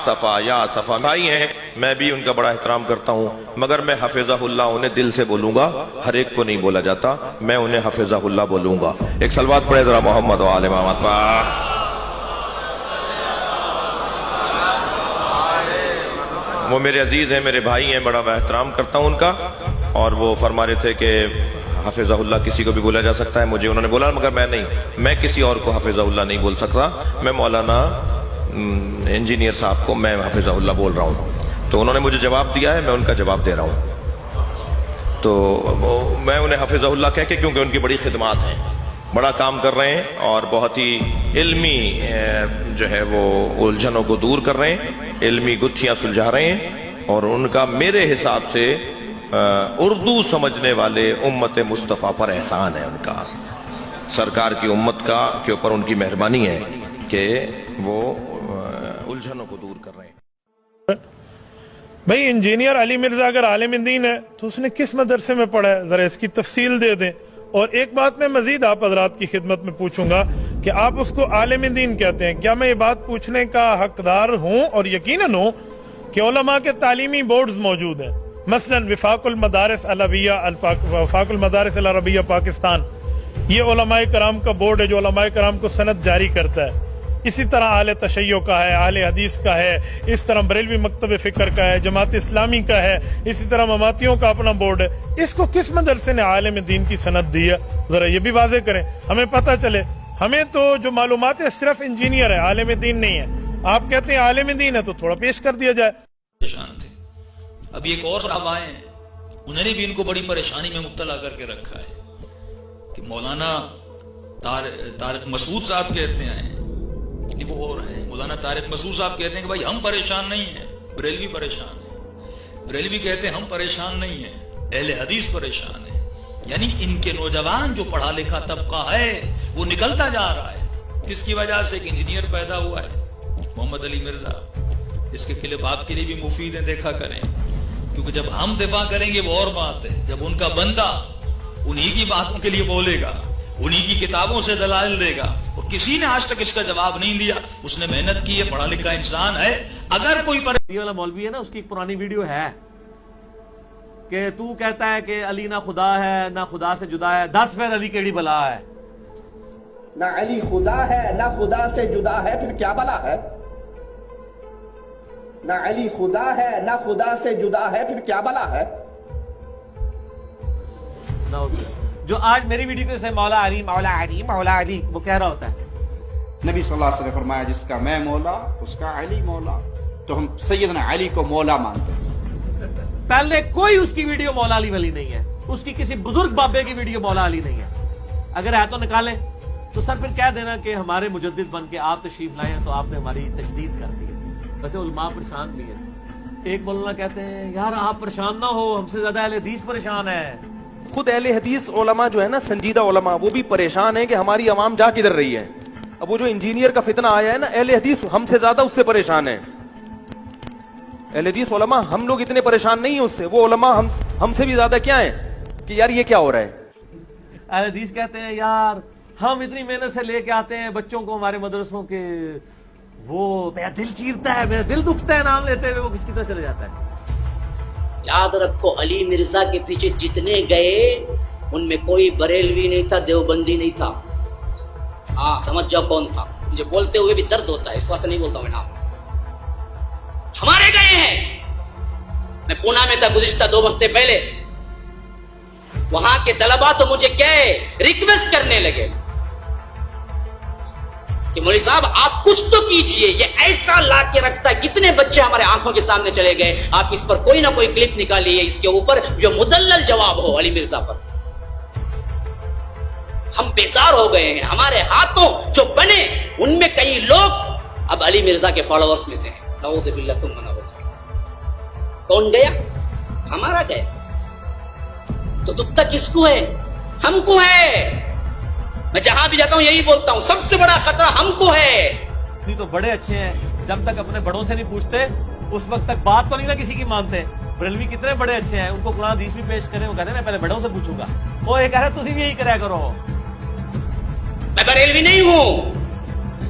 صفا یا صفا بھائی ہیں، میں بھی ان کا بڑا احترام کرتا ہوں، مگر میں حفظہ اللہ انہیں دل سے بولوں گا، ہر ایک کو نہیں بولا جاتا، میں انہیں حفظہ اللہ بولوں گا۔ ایک صلوات پڑھے ذرا محمد و آل محمد پر۔ وہ میرے عزیز ہیں، میرے بھائی ہیں، بڑا میں احترام کرتا ہوں ان کا، اور وہ فرما رہے تھے کہ حفظہ اللہ کسی کو بھی بولا جا سکتا ہے، مجھے انہوں نے بولا مگر میں نہیں، میں کسی اور کو حفظہ اللہ نہیں بول سکتا، میں مولانا انجینئر صاحب کو میں حفظہ اللہ بول رہا ہوں، تو انہوں نے مجھے جواب دیا ہے، میں ان کا جواب دے رہا ہوں، تو میں انہیں حفظہ اللہ کہہ کے، کیونکہ ان کی بڑی خدمات ہیں، بڑا کام کر رہے ہیں اور بہت ہی علمی جو ہے وہ الجھنوں کو دور کر رہے ہیں، علمی گتھیاں سلجھا رہے ہیں، اور ان کا میرے حساب سے اردو سمجھنے والے امت مصطفیٰ پر احسان ہے، ان کا سرکار کی امت کا کے اوپر ان کی مہربانی ہے کہ وہ الجھنوں کو دور کر رہے ہیں۔ بھائی انجینئر علی مرزا اگر عالم دین ہے تو اس نے کس مدرسے میں پڑھا ہے؟ ذرا اس کی تفصیل دے دیں۔ اور ایک بات میں مزید آپ حضرات کی خدمت میں پوچھوں گا کہ آپ اس کو عالم دین کہتے ہیں، کیا میں یہ بات پوچھنے کا حقدار ہوں اور یقیناً ہوں کہ علماء کے تعلیمی بورڈز موجود ہیں، مثلا وفاق المدارس العربیہ پاکستان، یہ علماء کرام کا بورڈ ہے جو علماء کرام کو سند جاری کرتا ہے، اسی طرح اہل تشیع کا ہے، اہل حدیث کا ہے، اس طرح بریلوی مکتب فکر کا ہے، جماعت اسلامی کا ہے، اسی طرح مماتیوں کا اپنا بورڈ ہے۔ اس کو کس مدرسے نے عالم دین کی سند دی ہے؟ ذرا یہ بھی واضح کریں، ہمیں پتہ چلے۔ ہمیں تو جو معلومات ہے صرف انجینئر ہے، عالم دین نہیں ہے۔ آپ کہتے ہیں عالم دین ہے تو تھوڑا پیش کر دیا جائے۔ پریشان تھے، ابھی ایک اور صاحب آئے ہیں، انہوں نے بھی ان کو بڑی پریشانی میں مبتلا کر کے رکھا ہے کہ مولانا طارق مسعود صاحب کہتے ہیں، وہ اور ہیں، مولانا طارق مسعود صاحب کہتے ہیں کہ بھائی ہم پریشان نہیں ہیں، بریلوی پریشان ہیں، بریلوی کہتے ہیں ہم پریشان نہیں ہیں، اہل حدیث پریشان ہیں، یعنی ان کے نوجوان جو پڑھا لکھا طبقہ ہے وہ نکلتا جا رہا ہے، کس کی وجہ سے؟ ایک انجینئر پیدا ہوا ہے محمد علی مرزا، اس کے کلپ آپ کے لیے بھی مفید ہیں، دیکھا کریں، کیونکہ جب ہم دفاع کریں گے وہ اور بات ہے، جب ان کا بندہ انہی کی باتوں کے لیے بولے گا، انہی کی کتابوں سے دلائل دے گا، اور کسی نے آج تک اس کا جواب نہیں دیا، اس نے محنت کی ہے، پڑھا لکھا انسان ہے، اگر کوئی یہ والا مولوی ہے نا، اس کی ایک پرانی ویڈیو ہے کہ تو کہتا ہے کہ علی نہ خدا ہے نہ خدا سے جدا ہے، 10 پھر علی کیڑی بلا ہے، نہ علی خدا ہے نہ خدا سے جدا ہے، پھر کیا بلا ہے؟ نہ علی خدا ہے نہ خدا سے جدا ہے، پھر کیا بلا ہے؟ جو آج میری ویڈیو سے مولا علی مولا علی مولا علی وہ کہہ رہا ہوتا ہے، نبی صلی اللہ علیہ وسلم نے فرمایا جس کا میں مولا اس کا علی مولا، تو ہم سیدنا علی کو مولا مانتے ہیں۔ پہلے کوئی اس کی ویڈیو مولا علی والی نہیں ہے، اس کی کسی بزرگ بابے کی ویڈیو مولا علی نہیں ہے، اگر ہے تو نکالیں، تو سر پھر کہہ دینا کہ ہمارے مجدد بن کے آپ تشریف لائے ہیں تو آپ نے ہماری تشدید کر دی ہے۔ ویسے علماء پریشان بھی ہیں، ایک مولانا کہتے ہیں یار آپ پریشان نہ ہو، ہم سے زیادہ اہل حدیث پریشان ہے۔ خود اہل حدیث علماء جو ہے نا، سنجیدہ علماء، وہ بھی پریشان ہیں کہ ہماری عوام جا کدھر رہی ہے۔ اب وہ جو انجینئر کا فتنہ آیا ہے نا، اہل حدیث ہم سے زیادہ اس سے پریشان ہیں، اہل حدیث علماء ہم لوگ اتنے پریشان نہیں ہیں اس سے، وہ علماء ہم سے بھی زیادہ کیا ہیں کہ یار یہ کیا ہو رہا ہے۔ اہل حدیث کہتے ہیں یار ہم اتنی محنت سے لے کے آتے ہیں بچوں کو ہمارے مدرسوں کے، وہ میرا دل چیرتا ہے، میرا دل دکھتا ہے نام لیتے ہوئے، وہ کس کی طرح چلے جاتا ہے۔ یاد رکھو علی مرزا کے پیچھے جتنے گئے ان میں کوئی بریلوی نہیں تھا، دیوبندی نہیں تھا، ہاں سمجھ جاؤ کون تھا، مجھے بولتے ہوئے بھی درد ہوتا ہے، اس واسطے نہیں بولتا ہوں نام، ہمارے گئے ہیں۔ میں پونا میں تھا گزشتہ 2 ہفتے پہلے، وہاں کے طلباء تو مجھے کہے ریکویسٹ کرنے لگے کہ مولوی صاحب آپ کچھ تو کیجئے، یہ ایسا لا کے رکھتا ہے، کتنے بچے ہمارے آنکھوں کے سامنے چلے گئے، آپ اس پر کوئی نہ کوئی کلپ نکالیے، اس کے اوپر جو مدلل جواب ہو علی مرزا پر۔ ہم بیزار ہو گئے ہیں، ہمارے ہاتھوں جو بنے ان میں کئی لوگ اب علی مرزا کے فالوورز میں سے ہیں، نعوذ باللہ تم منع ہو۔ کون گیا؟ ہمارا گیا، تو دکھتا کس کو ہے؟ ہم کو ہے۔ میں جہاں بھی جاتا ہوں یہی بولتا ہوں، سب سے بڑا خطرہ ہم کو ہے۔ تو بڑے اچھے ہیں، جب تک اپنے بڑوں سے نہیں پوچھتے اس وقت تک بات تو نہیں نا کسی کی مانتے۔ بریلوی کتنے بڑے اچھے ہیں، ان کو قرآن حدیث بھی پیش کریں، وہ کہتے ہیں میں پہلے بڑوں سے پوچھوں گا، وہ یہ کہہ رہے تسی بھی یہی کریا کرو۔ میں بریلوی نہیں ہوں،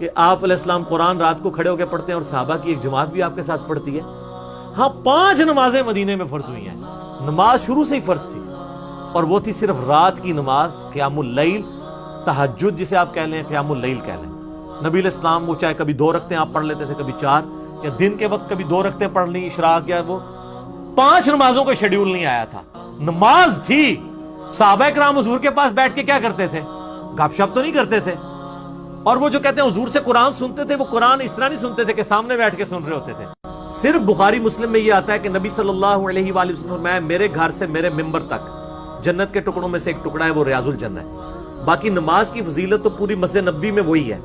کہ آپ علیہ السلام قرآن رات کو کھڑے ہو کے پڑھتے ہیں اور صحابہ کی ایک جماعت بھی آپ کے ساتھ پڑھتی ہے. ہاں 5 نمازیں مدینے میں فرض ہوئی ہیں. نماز شروع سے ہی فرض تھی اور وہ تھی صرف رات کی نماز, قیام اللیل, تہجد جسے آپ کہہ لیں, قیام اللیل کہہ لیں. نبی علیہ السلام وہ چاہے کبھی 2 رکعتیں آپ پڑھ لیتے تھے, کبھی 4, یا دن کے وقت کبھی 2 رکعتیں پڑھ لی اشراق, یا وہ 5 نمازوں کا شیڈیول نہیں آیا تھا. نماز تھی. صحابہ کرام حضور کے پاس بیٹھ کے کیا کرتے تھے؟ گپ شپ تو نہیں کرتے تھے. اور وہ جو کہتے ہیں حضور سے قرآن سنتے تھے, وہ قرآن اس طرح نہیں سنتے تھے کہ سامنے بیٹھ کے سن رہے ہوتے تھے. صرف بخاری مسلم میں یہ آتا ہے کہ نبی صلی اللہ علیہ وآلہ وسلم فرمایا میرے گھر سے میرے ممبر تک جنت کے ٹکڑوں میں سے ایک ٹکڑا ہے, وہ ریاض الجنہ ہے. باقی نماز کی فضیلت تو پوری مسجد نبوی میں وہی ہے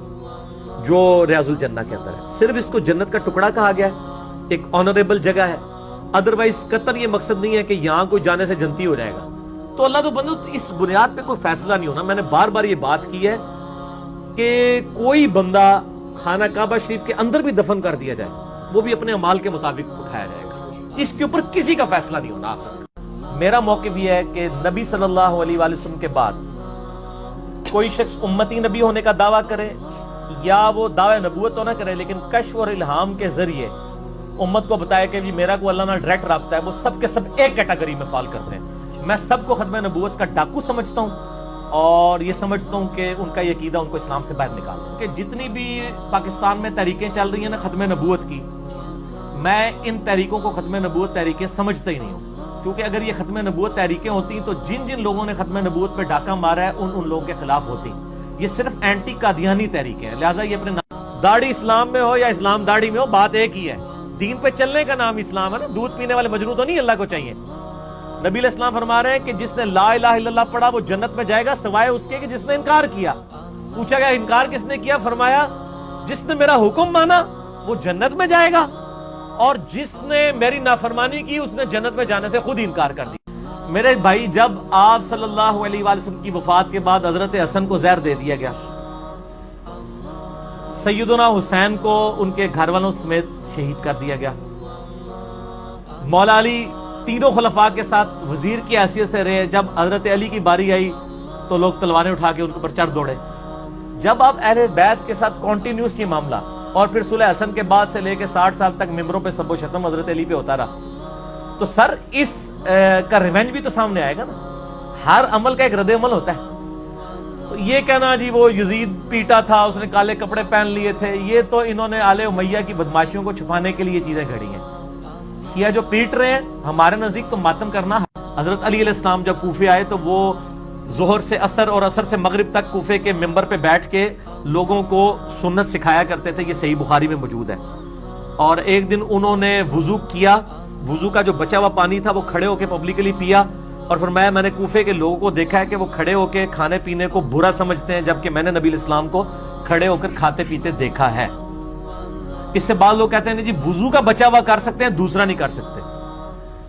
جو ریاض الجنہ کے اندر ہے. صرف اس کو جنت کا ٹکڑا کہا گیا ہے, ایک آنریبل جگہ ہے. ادروائز قطعاً یہ مقصد نہیں ہے کہ یہاں کوئی جانے سے جنتی ہو جائے گا. تو اللہ تو بندو اس بنیاد پہ کوئی فیصلہ نہیں ہونا. میں نے بار بار یہ بات کی ہے کہ کوئی بندہ خانہ کعبہ شریف کے اندر بھی دفن کر دیا جائے, وہ بھی اپنے اعمال کے مطابق اٹھایا جائے گا. اس کے اوپر کسی کا فیصلہ نہیں ہونا. میرا موقف یہ ہے کہ نبی صلی اللہ علیہ وآلہ وسلم کے بعد کوئی شخص امتی نبی ہونے کا دعویٰ کرے یا وہ دعوی نبوت تو نہ کرے, لیکن کشف اور الہام کے ذریعے امت کو بتایا کہ میرا کو اللہ نہ ڈائریکٹ رابطہ ہے, وہ سب کے سب ایک کیٹیگری میں فال کرتے ہیں. میں سب کو ختم نبوت کا ڈاکو سمجھتا ہوں اور یہ سمجھتا ہوں کہ ان کا یہ عقیدہ ان کو اسلام سے باہر نکالتا ہوں. کہ جتنی بھی پاکستان میں تحریکیں چل رہی ہیں نا ختم نبوت کی, میں ان تحریکوں کو ختم نبوت تحریکیں سمجھتا ہی نہیں ہوں. کیونکہ اگر یہ ختم نبوت تحریکیں ہوتی تو جن جن لوگوں نے ختم نبوت پہ ڈاکہ مارا ہے ان لوگوں کے خلاف ہوتی. یہ صرف اینٹی قادیانی تحریکیں ہیں. لہٰذا یہ اپنے داڑھی اسلام میں ہو یا اسلام داڑھی میں ہو, بات ایک ہی ہے. دین پہ چلنے کا نام اسلام ہے نا. دودھ پینے والے مجنوں تو نہیں اللہ کو چاہیے. نبی علیہ السلام فرما رہے ہیں کہ جس نے لا الہ الا اللہ پڑھا وہ جنت میں جائے گا سوائے اس کے کہ جس نے انکار کیا. پوچھا گیا انکار کس نے کیا؟ فرمایا جس نے میرا حکم مانا وہ جنت میں جائے گا, اور جس نے میری نافرمانی کی اس نے جنت میں جانے سے خود انکار کر دیا. میرے بھائی, جب آپ صلی اللہ علیہ وآلہ وسلم کی وفات کے بعد حضرت حسن کو زہر دے دیا گیا, سیدنا حسین کو ان کے گھر والوں سمیت شہید کر دیا گیا, مولا علی تینوں خلفاء کے ساتھ وزیر کی حیثیت سے رہے, جب حضرت علی کی باری آئی تو لوگ تلواریں اٹھا کے ان کے اوپر چڑھ دوڑے. جب آپ اہل بیت کے ساتھ کنٹینیوس یہ معاملہ اور پھر صلح حسن کے بعد سے لے کے 60 سال تک ممبروں پہ سب و شتم حضرت علی پہ ہوتا رہا, تو سر اس کا ریونج بھی تو سامنے آئے گا نا. ہر عمل کا ایک رد عمل ہوتا ہے. تو یہ کہنا جی وہ یزید پیٹا تھا, اس نے کالے کپڑے پہن لیے تھے, یہ تو انہوں نے آل امیہ کی بدماشیوں کو چھپانے کے لیے چیزیں گھڑی ہیں. شیعہ جو پیٹ رہے ہیں ہمارے نزدیک تو ماتم کرنا. حضرت علی علیہ السلام جب کوفے آئے تو وہ ظہر سے عصر اور عصر سے مغرب تک کوفے کے ممبر پہ بیٹھ کے لوگوں کو سنت سکھایا کرتے تھے. یہ صحیح بخاری میں موجود ہے. اور ایک دن انہوں نے وضو کیا, وضو کا جو بچا ہوا پانی تھا وہ کھڑے ہو کے پبلکلی پیا, اور فرمایا میں نے کوفے کے لوگوں کو دیکھا ہے کہ وہ کھڑے ہو کے کھانے پینے کو برا سمجھتے ہیں, جبکہ میں نے نبی علیہ السلام کو کھڑے ہو کر کھاتے پیتے دیکھا ہے. اس سے بعض لوگ کہتے ہیں جی وضو کا بچا ہوا کر سکتے ہیں, دوسرا نہیں کر سکتے.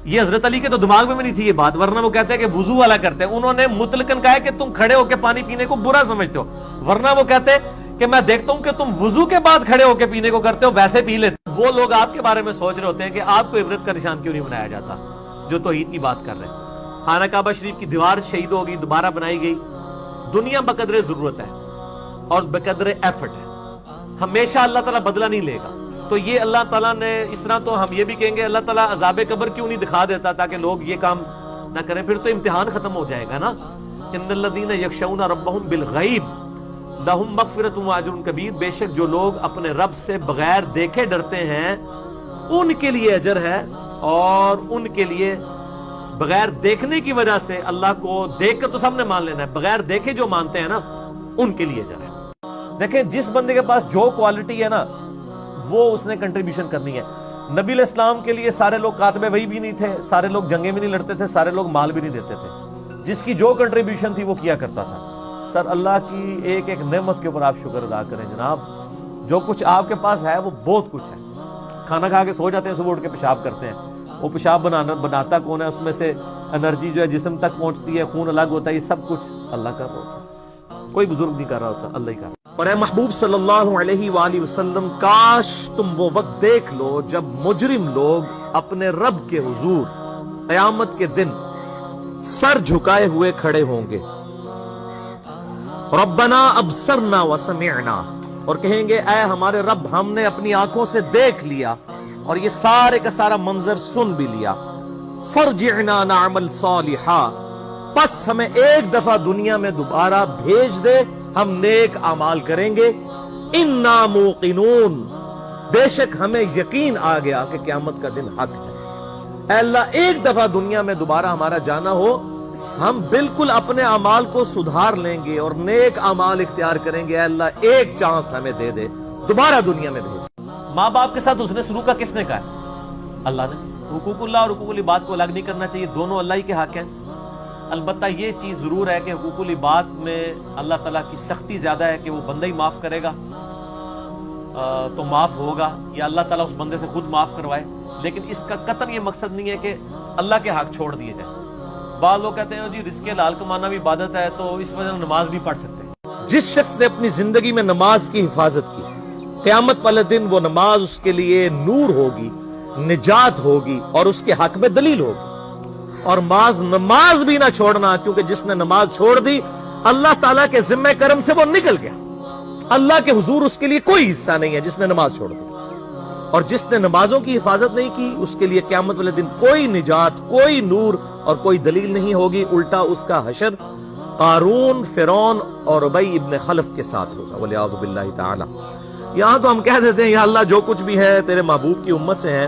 یہ حضرت علی کے تو دماغ میں نہیں تھی یہ بات, ورنہ وہ کہتے ہیں کہ وضو والا کرتے ہیں. انہوں نے مطلقاً کہا ہے کہ تم کھڑے ہو کے پانی پینے کو برا سمجھتے ہو, ورنہ وہ کہتے ہیں کہ میں دیکھتا ہوں کہ تم وضو کے بعد کھڑے ہو کے پینے کو کرتے ہو, ویسے پی لیتے. وہ لوگ آپ کے بارے میں سوچ رہے ہوتے ہیں کہ آپ کو عبرت کا نشان کیوں نہیں بنایا جاتا جو توحید کی بات کر رہے ہیں. خانہ کعبہ شریف کی دیوار شہید ہو گئی, دوبارہ بنائی گئی. دنیا بقدر ضرورت ہے اور بقدر ایفرٹ ہے. ہمیشہ اللہ تعالیٰ بدلہ نہیں لے گا. تو یہ اللہ تعالیٰ نے اس طرح, تو ہم یہ بھی کہیں گے اللہ تعالیٰ عذاب قبر کیوں نہیں دکھا دیتا تاکہ لوگ یہ کام نہ کریں, پھر تو امتحان ختم ہو جائے گا نا. ان الذین یخشون ربهم بالغیب لہم مغفرۃ واجر کبیر, بے شک جو لوگ اپنے رب سے بغیر دیکھے ڈرتے ہیں ان کے لیے اجر ہے, اور ان کے لیے بغیر دیکھنے کی وجہ سے, اللہ کو دیکھ کر تو سب نے مان لینا ہے, بغیر دیکھے جو مانتے ہیں نا ان کے لیے اجر ہے. دیکھیں جس بندے کے پاس جو کوالٹی ہے نا وہ اس نے کنٹریبیوشن کرنی ہے. نبی علیہ السلام کے لیے سارے لوگ کاتب وحی بھی نہیں تھے, سارے لوگ جنگیں بھی نہیں لڑتے تھے, سارے لوگ مال بھی نہیں دیتے تھے. جس کی جو کنٹریبیوشن تھی وہ کیا کرتا تھا. سر اللہ کی ایک ایک نعمت کے اوپر آپ شکر ادا کریں جناب. جو کچھ آپ کے پاس ہے وہ بہت کچھ ہے. کھانا کھا کے سو جاتے ہیں, صبح اٹھ کے پیشاب کرتے ہیں, وہ پیشاب بناتا کون ہے, اس میں سے انرجی جو ہے جسم تک پہنچتی ہے, خون الگ ہوتا ہے, یہ سب کچھ اللہ کر رہا ہوتا ہے, کوئی بزرگ نہیں کر رہا ہوتا, اللہ ہی کر رہا. اور اے محبوب صلی اللہ علیہ وآلہ وسلم, کاش تم وہ وقت دیکھ لو جب مجرم لوگ اپنے رب کے حضور قیامت کے دن سر جھکائے ہوئے کھڑے ہوں گے. ربنا ابصرنا وسمعنا, اور کہیں گے اے ہمارے رب ہم نے اپنی آنکھوں سے دیکھ لیا اور یہ سارے کا سارا منظر سن بھی لیا، فرجعنا نعمل صالحا، پس ہمیں ایک دفعہ دنیا میں دوبارہ بھیج دے، ہم نیک اعمال کریں گے، انا موقنون، بے شک ہمیں یقین آ گیا کہ قیامت کا دن حق ہے۔ اے اللہ ایک دفعہ دنیا میں دوبارہ ہمارا جانا ہو، ہم بالکل اپنے اعمال کو سدھار لیں گے اور نیک اعمال اختیار کریں گے۔ اے اللہ ایک چانس ہمیں دے دے، دوبارہ دنیا میں بھیج۔ ماں باپ کے ساتھ حسن سلوک کا کس نے کہا ہے؟ اللہ نے۔ حقوق اللہ اور حقوق العباد کو الگ نہیں کرنا چاہیے، دونوں اللہ ہی کے حق ہیں۔ البتہ یہ چیز ضرور ہے کہ حقوق العباد میں اللہ تعالیٰ کی سختی زیادہ ہے کہ وہ بندہ ہی معاف کرے گا تو معاف ہوگا، یا اللہ تعالیٰ اس بندے سے خود معاف کروائے، لیکن اس کا قطعاً یہ مقصد نہیں ہے کہ اللہ کے حق چھوڑ دیے جائیں۔ بعض لوگ کہتے ہیں جی رزق حلال کمانا بھی عبادت ہے تو اس وجہ سے نماز بھی پڑھ سکتے ہیں۔ جس شخص نے اپنی زندگی میں نماز کی حفاظت کی، قیامت والے دن وہ نماز اس کے لیے نور ہوگی، نجات ہوگی اور اس کے حق میں دلیل ہوگی۔ اور نماز بھی نہ چھوڑنا، کیونکہ جس نے نماز چھوڑ دی اللہ تعالیٰ کے ذمہ کرم سے وہ نکل گیا، اللہ کے حضور اس کے لیے کوئی حصہ نہیں ہے جس نے نماز چھوڑ دی۔ اور جس نے نمازوں کی حفاظت نہیں کی اس کے لیے قیامت والے دن کوئی نجات، کوئی نور اور کوئی دلیل نہیں ہوگی، الٹا اس کا حشر قارون، فرعون اور ابی ابن خلف کے ساتھ ہوگا، والعیاذ باللہ تعالی۔ یہاں تو ہم کہہ دیتے ہیں یا اللہ جو کچھ بھی ہے تیرے محبوب کی امت سے ہے،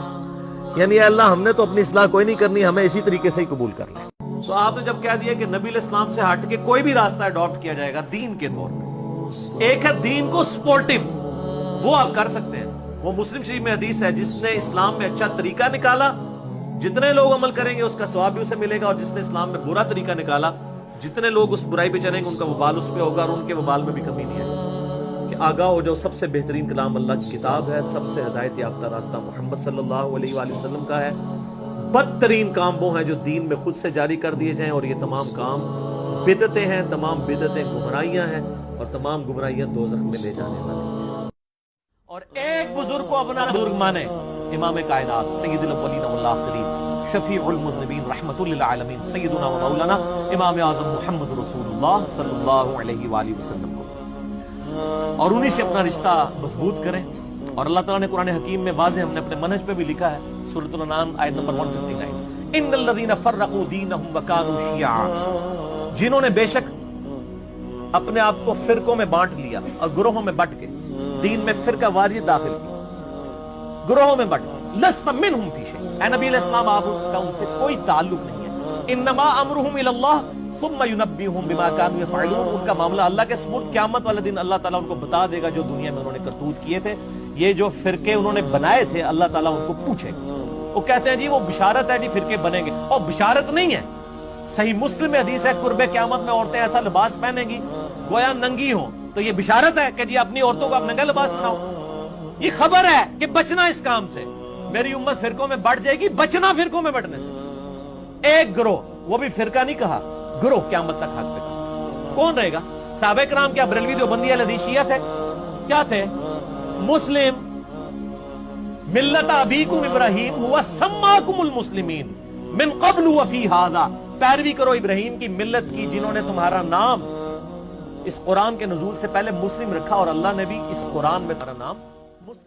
یعنی اللہ ہم نے تو اپنی اصلاح کوئی نہیں کرنی، ہمیں اسی طریقے سے ہی قبول کر لیں۔ تو آپ نے جب کہہ دیا کہ نبی علیہ السلام سے ہٹ کے کوئی بھی راستہ اڈاپٹ کیا جائے گا دین کے طور پہ، ایک ہے دین کو سپورٹو، وہ آپ کر سکتے ہیں، وہ مسلم شریف میں حدیث ہے جس نے اسلام میں اچھا طریقہ نکالا جتنے لوگ عمل کریں گے اس کا ثواب بھی اسے ملے گا، اور جس نے اسلام میں برا طریقہ نکالا جتنے لوگ اس برائی پہ چلیں گے ان کا وبال اس پہ ہوگا، اور ان کے وبال میں بھی کمی نہیں ہے۔ کہ آگاہ ہو جاؤ، سب سے بہترین کلام اللہ کی کتاب ہے، سب سے ہدایت یافتہ راستہ محمد صلی اللہ علیہ وآلہ وسلم کا ہے، بدترین کام وہ ہیں جو دین میں خود سے جاری کر دیے جائیں، اور یہ تمام کام بدعتیں ہیں، تمام بدعتیں گمراہیاں ہیں، اور تمام گمراہیاں دوزخ میں لے جانے والی ہیں۔ اور ایک بزرگ کو اپنا بزرگ مانے، امام کائنات سید الاولین والآخرین، شفیع المذنبین، رحمت للعالمین، سیدنا و مولانا امام اعظم محمد رسول اللہ صلی اللہ علیہ وآلہ وسلم کو، اور انہی سے اپنا رشتہ مضبوط کریں۔ اور اللہ تعالیٰ نے قرآن حکیم میں واضح ہم نے اپنے منہج پہ بھی لکھا ہے، سورۃ الانعام آیت نمبر 159، ان الذین فرقوا دینہم وکانوا شیعا، جنہوں نے بے شک اپنے آپ کو فرقوں میں بانٹ لیا اور گروہوں میں بٹ کے دین میں فرقہ واریت داخل کی، گروہوں میں بٹ کے، لست منہم فی شیء، اے نبی علیہ السلام آپ کا ان سے کوئی تعلق نہیں ہے، انما امرہم الی اللہ ثم ينبئهم بما كانوا يفعلون، ان کا معاملہ اللہ کے سپرد، قیامت والے دن اللہ تعالیٰ ان کو بتا دے گا جو دنیا میں انہوں نے کرتوت کیے تھے۔ یہ جو فرقے انہوں نے بنائے تھے اللہ تعالیٰ ان کو پوچھے گا، وہ کہتے ہیں جی وہ بشارت ہے جی فرقے بنیں گے، اور بشارت نہیں ہے، صحیح مسلم میں حدیث ہے قرب قیامت میں عورتیں ایسا لباس پہنیں گی گویا ننگی ہوں، تو یہ بشارت ہے کہ جی اپنی عورتوں کو آپ ننگا لباس بناؤ، یہ خبر ہے کہ بچنا اس کام سے، میری امت فرقوں میں بٹ جائے گی، بچنا فرقوں میں بٹنے سے۔ ایک گروہ، وہ بھی فرقہ نہیں کہا، گروہ قیامت تک حق پہ کہا۔ کون رہے گا؟ صحابہ کرام کیا بریلوی دیوبندی اہل حدیث شیعہ تھے؟ کیا تھے؟ مسلم، ملت ابیکم ابراہیم ہوا سماکم المسلمین من قبل وفی ھذا، پیروی کرو ابراہیم کی ملت کی جنہوں نے تمہارا نام اس قرآن کے نزول سے پہلے مسلم رکھا، اور اللہ نے بھی اس قرآن میں تمہارا نام